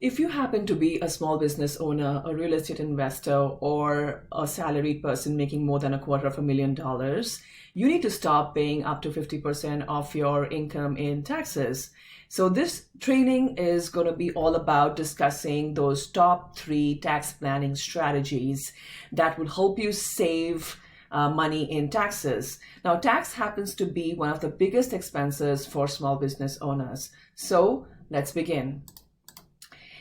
If you happen to be a small business owner, a real estate investor, or a salaried person making more than $250,000, you need to stop paying up to 50% of your income in taxes. So this training is going to be all about discussing those top 3 tax planning strategies that will help you save money in taxes. Now, tax happens to be one of the biggest expenses for small business owners. So let's begin.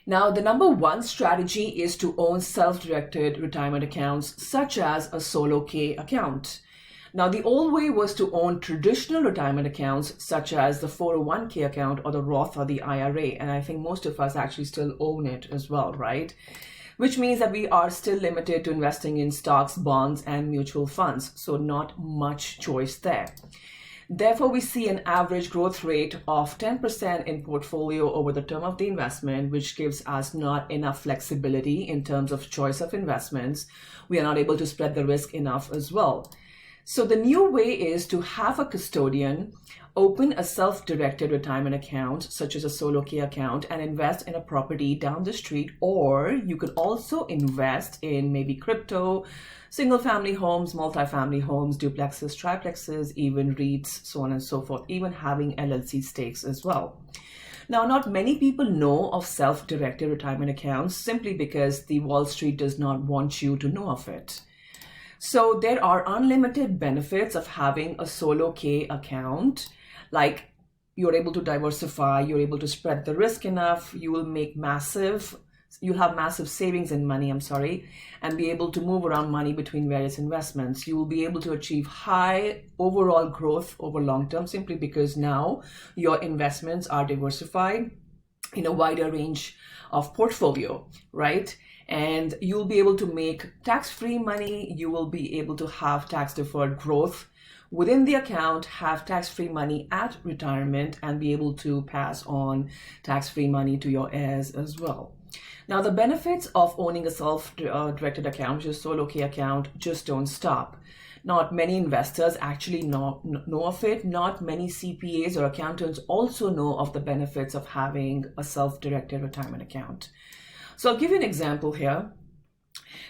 Now, the number 1 strategy is to own self-directed retirement accounts, such as a solo K account. Now, the old way was to own traditional retirement accounts, such as the 401k account or the Roth or the IRA. And I think most of us actually still own it as well, right? Which means that we are still limited to investing in stocks, bonds, and mutual funds. So not much choice there. Therefore, we see an average growth rate of 10% in portfolio over the term of the investment, which gives us not enough flexibility in terms of choice of investments. We are not able to spread the risk enough as well. So the new way is to have a custodian open a self-directed retirement account, such as a solo K account, and invest in a property down the street. Or you could also invest in maybe crypto, single-family homes, multi-family homes, duplexes, triplexes, even REITs, so on and so forth, even having LLC stakes as well. Now, not many people know of self-directed retirement accounts simply because the Wall Street does not want you to know of it. So there are unlimited benefits of having a solo K account, like you're able to diversify, you're able to spread the risk enough, you'll have massive savings in money, and be able to move around money between various investments. You will be able to achieve high overall growth over long term simply because now your investments are diversified in a wider range of portfolio, right? And you'll be able to make tax-free money. You will be able to have tax-deferred growth within the account, have tax-free money at retirement, and be able to pass on tax-free money to your heirs as well. Now, the benefits of owning a self-directed account, which is a solo K account, just don't stop. Not many investors actually know of it. Not many CPAs or accountants also know of the benefits of having a self-directed retirement account. So I'll give you an example here.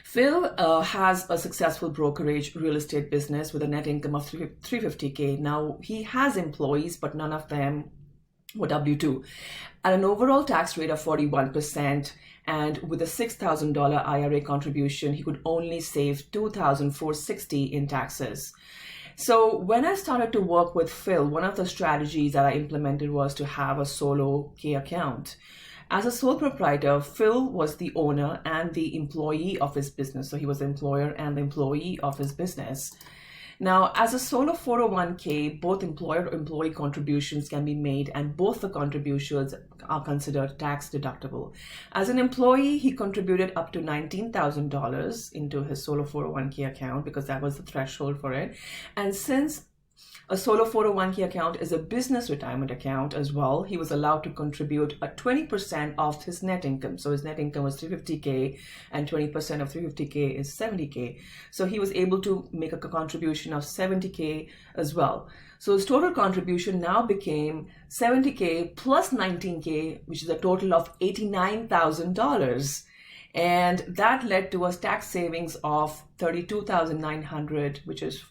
Phil has a successful brokerage real estate business with a net income of $350K. Now, he has employees, but none of them were W-2. At an overall tax rate of 41%, and with a $6,000 IRA contribution, he could only save $2,460 in taxes. So when I started to work with Phil, one of the strategies that I implemented was to have a solo K account. As a sole proprietor, Phil was the owner and the employee of his business. So he was the employer and the employee of his business. Now, as a solo 401k, both employer-employee contributions can be made, and both the contributions are considered tax deductible. As an employee, he contributed up to $19,000 into his solo 401k account because that was the threshold for it. And since a solo 401k account is a business retirement account as well, he was allowed to contribute a 20% of his net income. So his net income was $350K, and 20% of $350K is $70K. So he was able to make a contribution of $70K as well. So his total contribution now became $70K plus $19K, which is a total of $89,000. And that led to a tax savings of $32,900, which is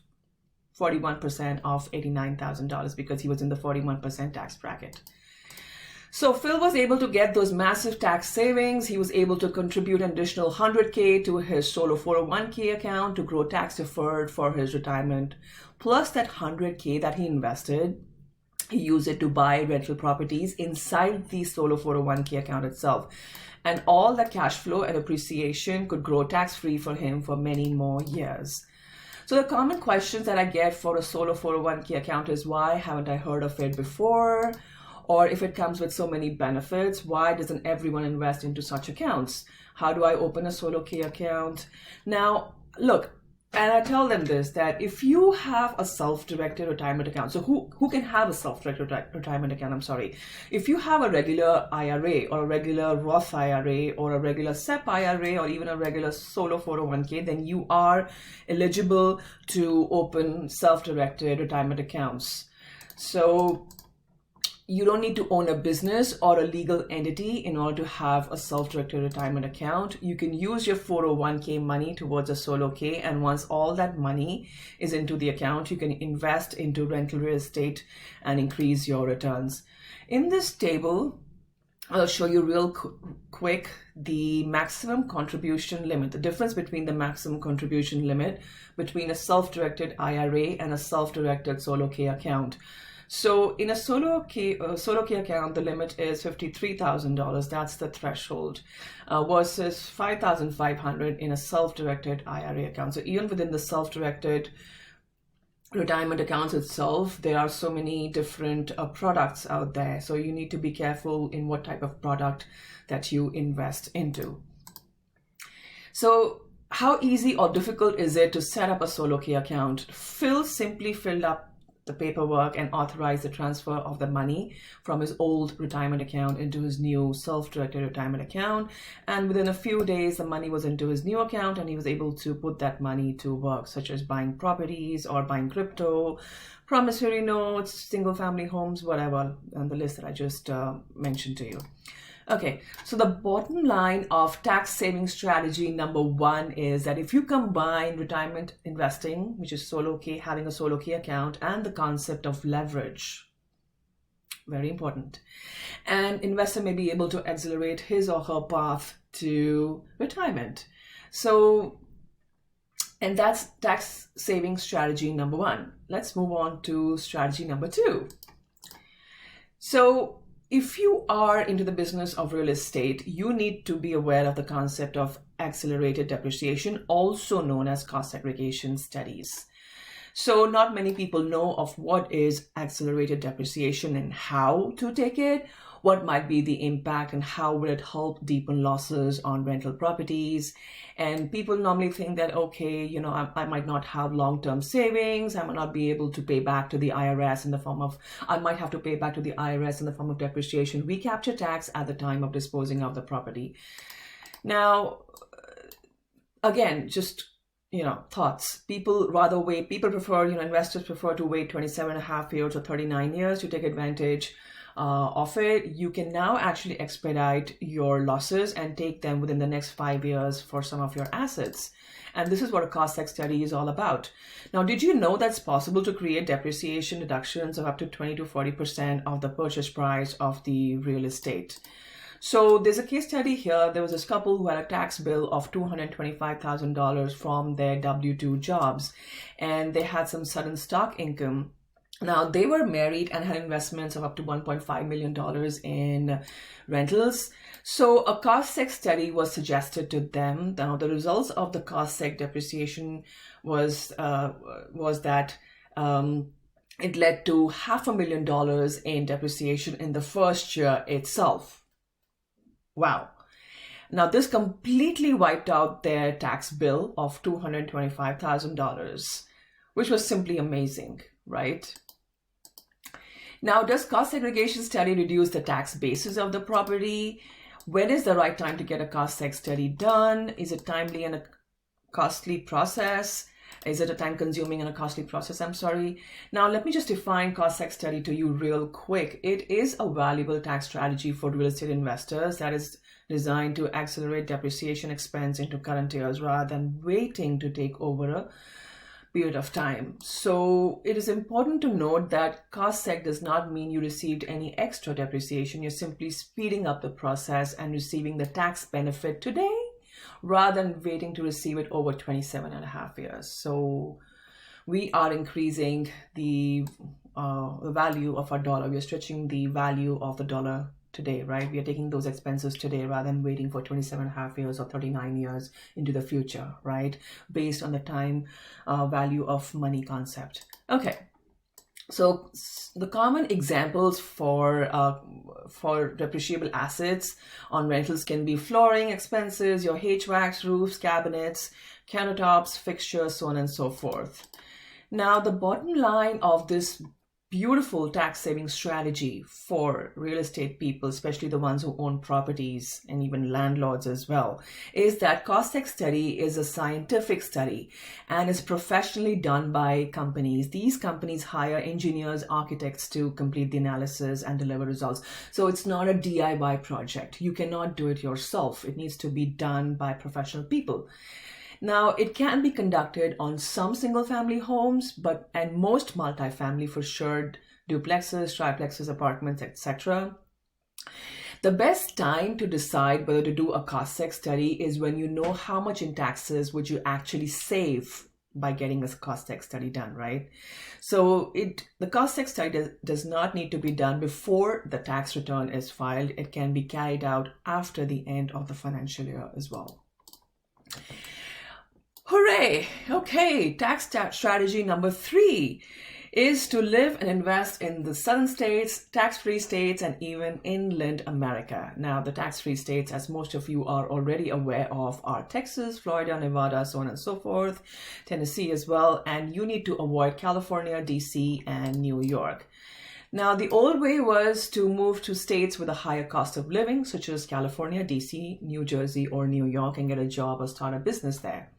41% of $89,000 because he was in the 41% tax bracket. So Phil was able to get those massive tax savings. He was able to contribute an additional $100K to his solo 401k account to grow tax deferred for his retirement. Plus that $100K that he invested, he used it to buy rental properties inside the solo 401k account itself. And all that cash flow and appreciation could grow tax-free for him for many more years. So the common questions that I get for a solo 401k account is, why haven't I heard of it before? Or if it comes with so many benefits, why doesn't everyone invest into such accounts? How do I open a solo K account? Now, look, and I tell them this, that if you have a self-directed retirement account, so who can have a self-directed retirement account? If you have a regular IRA or a regular Roth IRA or a regular SEP IRA or even a regular solo 401k, then you are eligible to open self-directed retirement accounts. So You don't need to own a business or a legal entity in order to have a self-directed retirement account. You can use your 401k money towards a solo K, and once all that money is into the account, you can invest into rental real estate and increase your returns. In this table, I'll show you real quick the maximum contribution limit, the difference between the maximum contribution limit between a self-directed IRA and a self-directed solo K account. So in a solo K account, the limit is $53,000. That's the threshold, versus $5,500 in a self-directed IRA account. So even within the self-directed retirement accounts itself, there are so many different products out there. So you need to be careful in what type of product that you invest into. So how easy or difficult is it to set up a solo K account? Phil simply filled up the paperwork and authorized the transfer of the money from his old retirement account into his new self-directed retirement account. And within a few days, the money was into his new account and he was able to put that money to work, such as buying properties or buying crypto, promissory notes, single family homes, whatever, on the list that I just mentioned to you. Okay, so the bottom line of tax saving strategy number 1 is that if you combine retirement investing, which is solo K, having a solo K account, and the concept of leverage, very important, an investor may be able to accelerate his or her path to retirement. So, and that's tax saving strategy number 1. Let's move on to strategy number 2. So, if you are into the business of real estate, you need to be aware of the concept of accelerated depreciation, also known as cost segregation studies. So not many people know of what is accelerated depreciation and how to take it, what might be the impact and how will it help deepen losses on rental properties. And people normally think that, okay, you know, I might not have long-term savings. I might not be able to pay back to the IRS in the form of, I might have to pay back to the IRS in the form of depreciation, recapture tax at the time of disposing of the property. Now, again, just, you know, thoughts. People prefer, you know, investors prefer to wait 27 and a half years or 39 years to take advantage of it. You can now actually expedite your losses and take them within the next 5 years for some of your assets. And this is what a cost seg study is all about. Now, did you know that's possible to create depreciation deductions of up to 20 to 40% of the purchase price of the real estate? So there's a case study here. There was this couple who had a tax bill of $225,000 from their W-2 jobs, and they had some sudden stock income. Now, they were married and had investments of up to $1.5 million in rentals. So a cost seg study was suggested to them. Now, the results of the cost seg depreciation was that it led to $500,000 in depreciation in the first year itself. Wow. Now, this completely wiped out their tax bill of $225,000, which was simply amazing, right? Now, does cost segregation study reduce the tax basis of the property? When is the right time to get a cost seg study done? Is it timely and a costly process? Is it a time-consuming and a costly process? Now, let me just define cost seg study to you real quick. It is a valuable tax strategy for real estate investors that is designed to accelerate depreciation expense into current years rather than waiting to take over a period of time. So it is important to note that cost seg does not mean you received any extra depreciation. You're simply speeding up the process and receiving the tax benefit today rather than waiting to receive it over 27 and a half years. So we are increasing the value of our dollar. We are stretching the value of the dollar today, right? We are taking those expenses today rather than waiting for 27 and a half years or 39 years into the future, right? Based on the time value of money concept. Okay. So the common examples for depreciable assets on rentals can be flooring expenses, your HVACs, roofs, cabinets, countertops, fixtures, so on and so forth. Now, the bottom line of this beautiful tax saving strategy for real estate people, especially the ones who own properties and even landlords as well, is that cost tech study is a scientific study and is professionally done by companies. These companies hire engineers, architects to complete the analysis and deliver results. So it's not a DIY project. You cannot do it yourself. It needs to be done by professional people. Now, it can be conducted on some single-family homes, and most multifamily for sure, duplexes, triplexes, apartments, etc. The best time to decide whether to do a cost tech study is when you know how much in taxes would you actually save by getting a cost tech study done, right? So the cost tech study does not need to be done before the tax return is filed. It can be carried out after the end of the financial year as well. Hooray! Okay, tax strategy number 3 is to live and invest in the southern states, tax-free states, and even inland America. Now, the tax-free states, as most of you are already aware of, are Texas, Florida, Nevada, so on and so forth, Tennessee as well, and you need to avoid California, DC, and New York. Now, the old way was to move to states with a higher cost of living, such as California, DC, New Jersey, or New York, and get a job or start a business there.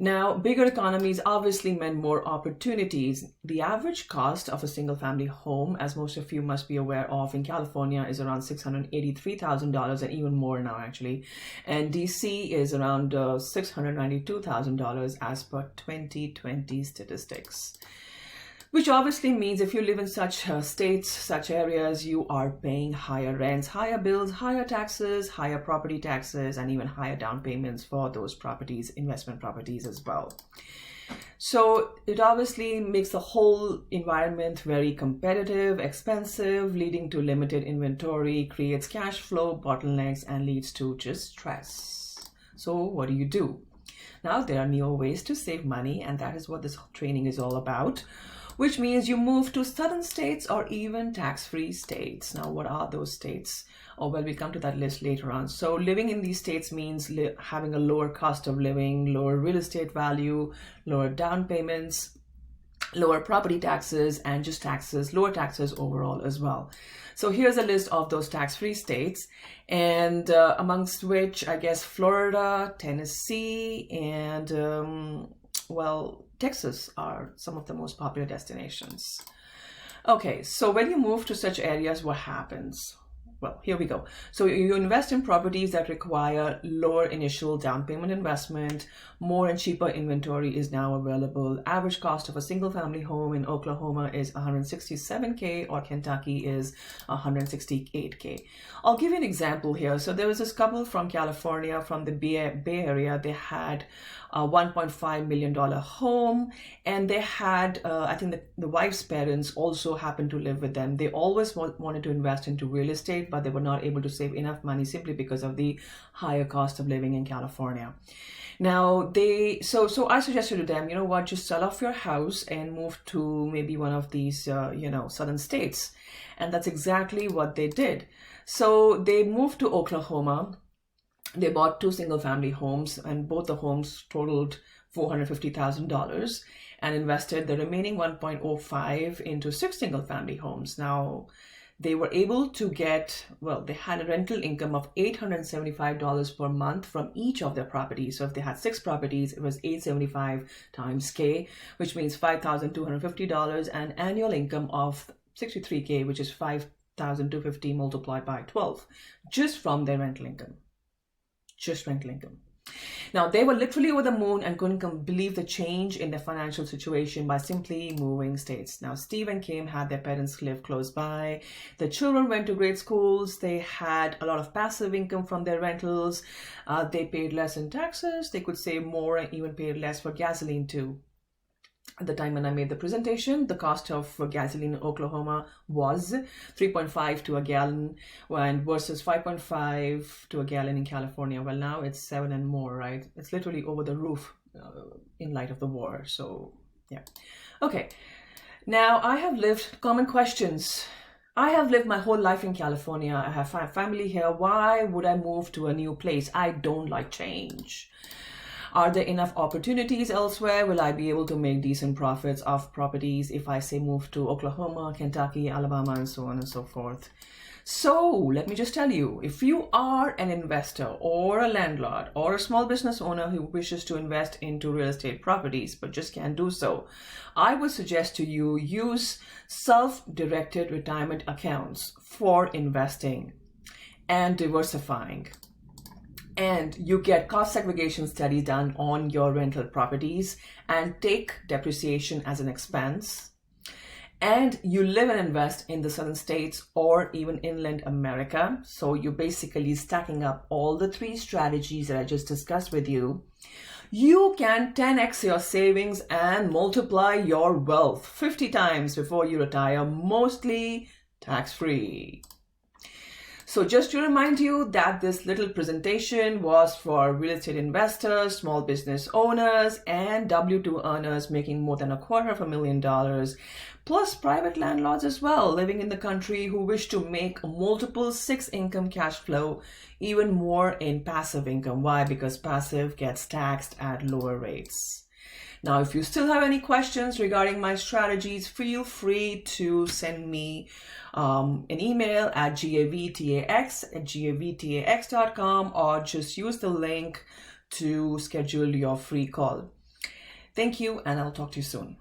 Now, bigger economies obviously meant more opportunities. The average cost of a single-family home, as most of you must be aware of, in California is around $683,000 and even more now, actually. And DC is around $692,000 as per 2020 statistics. Which obviously means if you live in such states, such areas, you are paying higher rents, higher bills, higher taxes, higher property taxes, and even higher down payments for those properties, investment properties as well. So it obviously makes the whole environment very competitive, expensive, leading to limited inventory, creates cash flow bottlenecks, and leads to just stress. So what do you do? Now, there are newer ways to save money, and that is what this training is all about, which means you move to southern states or even tax-free states. Now, what are those states? Oh, well, we'll come to that list later on. So living in these states means having a lower cost of living, lower real estate value, lower down payments, lower property taxes, and just taxes, lower taxes overall as well. So here's a list of those tax-free states, and amongst which, I guess, Florida, Tennessee, and Texas are some of the most popular destinations. Okay, so when you move to such areas, what happens? Well, here we go. So you invest in properties that require lower initial down payment investment. More and cheaper inventory is now available. Average cost of a single family home in Oklahoma is $167K, or Kentucky is $168K. I'll give you an example here. So there was this couple from California, from the Bay Area. They had a $1.5 million home, and they had, I think the wife's parents also happened to live with them. They always wanted to invest into real estate, but they were not able to save enough money simply because of the higher cost of living in California. Now, so I suggested to them, you know what, just sell off your house and move to maybe one of these, southern states. And that's exactly what they did. So they moved to Oklahoma. They bought 2 single-family homes, and both the homes totaled $450,000, and invested the remaining 1.05 into 6 single-family homes. Now, they were able to get, they had a rental income of $875 per month from each of their properties. So if they had 6 properties, it was $875 times K, which means $5,250, and annual income of $63K, which is $5,250 multiplied by 12, just from their rental income. Just rental income. Now, they were literally over the moon and couldn't believe the change in their financial situation by simply moving states. Now, Steve and Kim had their parents live close by. The children went to great schools. They had a lot of passive income from their rentals. They paid less in taxes. They could save more and even paid less for gasoline too. At the time when I made the presentation, the cost of gasoline in Oklahoma was 3.5 to a gallon, and versus 5.5 to a gallon in California. Well, now it's 7 and more, right? It's literally over the roof in light of the war. So, yeah. Okay. Now, I have lived, common questions. I have lived my whole life in California. I have family here. Why would I move to a new place? I don't like change. Are there enough opportunities elsewhere? Will I be able to make decent profits off properties if I say move to Oklahoma, Kentucky, Alabama, and so on and so forth? So let me just tell you, if you are an investor or a landlord or a small business owner who wishes to invest into real estate properties but just can't do so, I would suggest to you use self-directed retirement accounts for investing and diversifying. And you get cost segregation studies done on your rental properties and take depreciation as an expense. And you live and invest in the southern states or even inland America. So you're basically stacking up all the three strategies that I just discussed with you. You can 10x your savings and multiply your wealth 50 times before you retire, mostly tax-free. So just to remind you that this little presentation was for real estate investors, small business owners, and W-2 earners making more than $250,000, plus private landlords as well, living in the country who wish to make multiple 6-income cash flow, even more in passive income. Why? Because passive gets taxed at lower rates. Now, if you still have any questions regarding my strategies, feel free to send me an email at gavtax@gavtax.com, or just use the link to schedule your free call. Thank you, and I'll talk to you soon.